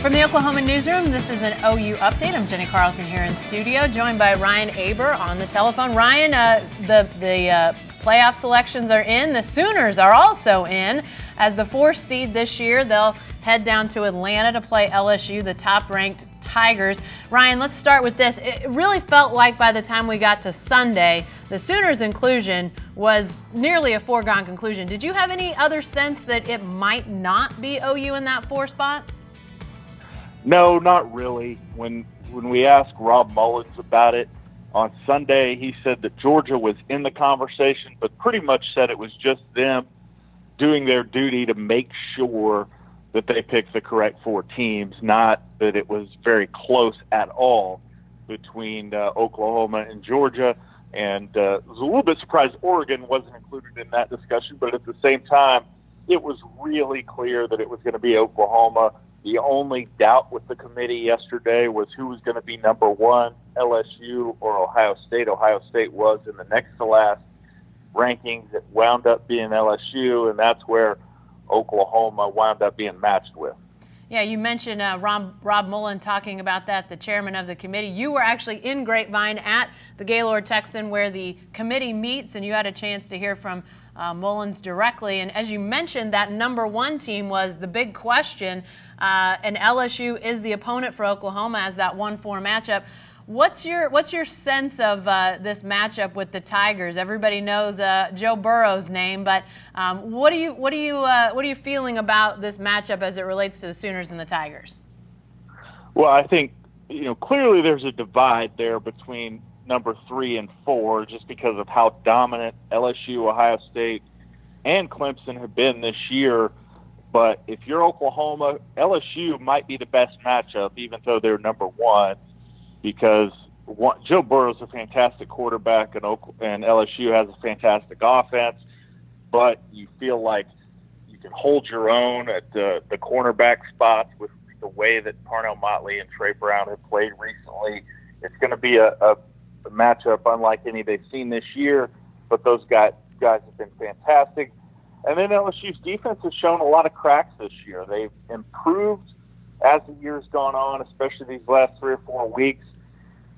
From the Oklahoman newsroom, this is an OU update. I'm Jenni Carlson here in studio, joined by Ryan Aber on the telephone. Ryan, the playoff selections are in. The Sooners are also in. As the 4th seed this year, they'll head down to Atlanta to play LSU, the top-ranked Tigers. Ryan, let's start with this. It really felt like by the time we got to Sunday, the Sooners' inclusion was nearly a foregone conclusion. Did you have any other sense that it might not be OU in that 4 spot? No, not really. When we asked Rob Mullins about it on Sunday, he said that Georgia was in the conversation, but pretty much said it was just them doing their duty to make sure that they picked the correct 4 teams, not that it was very close at all between Oklahoma and Georgia. And I was a little bit surprised Oregon wasn't included in that discussion, but at the same time, it was really clear that it was going to be Oklahoma. The only doubt with the committee yesterday was who was going to be number 1, LSU or Ohio State. Ohio State was in the next to last rankings. It wound up being LSU, and that's where Oklahoma wound up being matched with. Yeah, you mentioned Rob Mullen talking about that, the chairman of the committee. You were actually in Grapevine at the Gaylord Texan where the committee meets, and you had a chance to hear from Mullins directly. And as you mentioned, that number 1 team was the big question, and LSU is the opponent for Oklahoma as that 1-4 matchup. What's your sense of this matchup with the Tigers? Everybody knows Joe Burrow's name, but what are you feeling about this matchup as it relates to the Sooners and the Tigers? Well, I think clearly there's a divide there between number 3 and 4, just because of how dominant LSU, Ohio State, and Clemson have been this year. But if you're Oklahoma, LSU might be the best matchup, even though they're number 1. Because Joe Burrow's a fantastic quarterback and LSU has a fantastic offense, but you feel like you can hold your own at the cornerback spots with the way that Parnell Motley and Trey Brown have played recently. It's going to be a matchup unlike any they've seen this year, but those guys have been fantastic. And then LSU's defense has shown a lot of cracks this year. They've improved as the year's gone on, especially these last 3 or 4 weeks.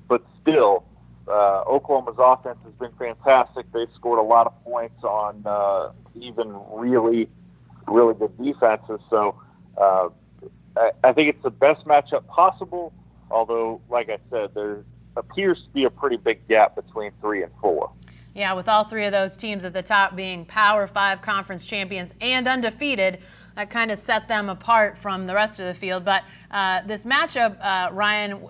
But still, Oklahoma's offense has been fantastic. They've scored a lot of points on even really, really good defenses. So I think it's the best matchup possible, although, like I said, there appears to be a pretty big gap between 3 and 4. Yeah, with all 3 of those teams at the top being Power 5 conference champions and undefeated, that kind of set them apart from the rest of the field. But this matchup, Ryan,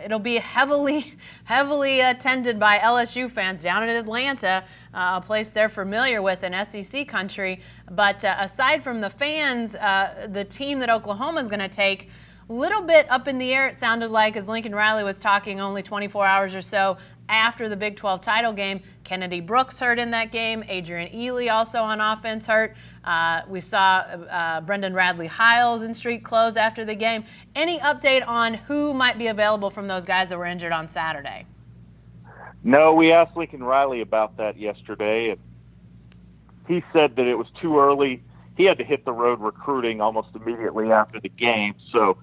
it'll be heavily attended by LSU fans down in Atlanta, a place they're familiar with in SEC country. But aside from the fans, the team that Oklahoma is going to take, a little bit up in the air, it sounded like, as Lincoln Riley was talking only 24 hours or so after the Big 12 title game. Kennedy Brooks hurt in that game. Adrian Ely also on offense hurt. We saw Brendan Radley-Hiles in street clothes after the game. Any update on who might be available from those guys that were injured on Saturday? No, we asked Lincoln Riley about that yesterday, and he said that it was too early. He had to hit the road recruiting almost immediately after the game, so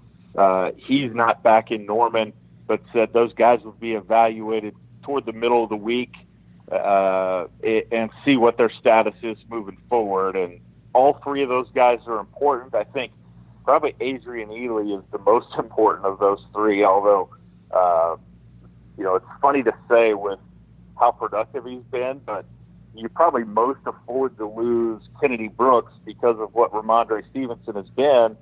he's not back in Norman, but said those guys would be evaluated toward the middle of the week and see what their status is moving forward. And all 3 of those guys are important. I think probably Adrian Ely is the most important of those 3, although, it's funny to say with how productive he's been, but you probably most afford to lose Kennedy Brooks because of what Ramondre Stevenson has been,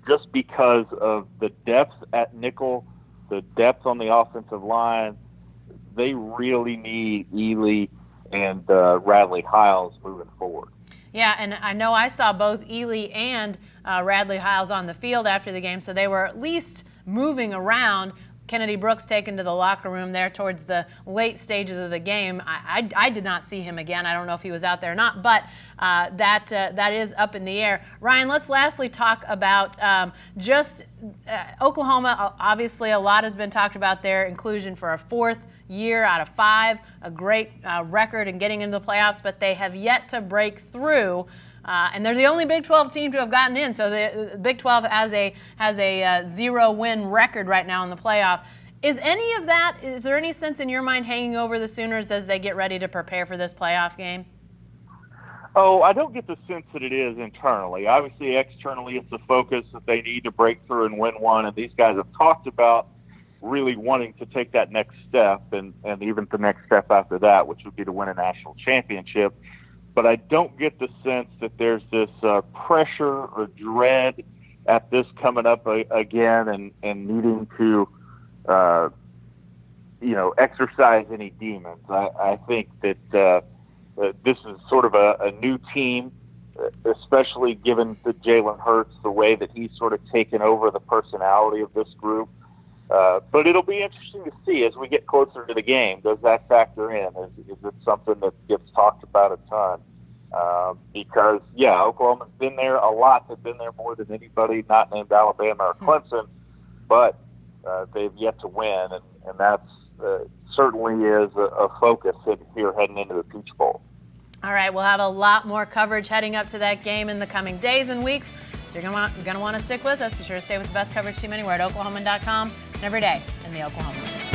just because of the depth at nickel, the depth on the offensive line. They really need Ely and Radley-Hiles moving forward. Yeah, and I know I saw both Ely and Radley-Hiles on the field after the game, so they were at least moving around. Kennedy Brooks taken to the locker room there towards the late stages of the game. I did not see him again. I don't know if he was out there or not, but that is up in the air. Ryan, let's lastly talk about Oklahoma. Obviously, a lot has been talked about their inclusion for a 4th year out of 5, a great record in getting into the playoffs, but they have yet to break through and they're the only Big 12 team to have gotten in. So the Big 12 has a 0-win record right now in the playoff. Is there any sense in your mind hanging over the Sooners as they get ready to prepare for this playoff game? Oh, I don't get the sense that it is internally. Obviously, externally, it's a focus that they need to break through and win one, and these guys have talked about really wanting to take that next step and even the next step after that, which would be to win a national championship. But I don't get the sense that there's this pressure or dread at this coming up again and needing to, exercise any demons. I think that this is sort of a new team, especially given that Jalen Hurts, the way that he's sort of taken over the personality of this group. But it'll be interesting to see as we get closer to the game. Does that factor in? Is it something that gets talked about a ton? Because, Oklahoma's been there a lot. They've been there more than anybody not named Alabama or Clemson, but they've yet to win, and that's certainly is a focus here heading into the Peach Bowl. All right, we'll have a lot more coverage heading up to that game in the coming days and weeks. So you're going to want to stick with us. Be sure to stay with the best coverage team anywhere at Oklahoman.com and every day in the Oklahoman.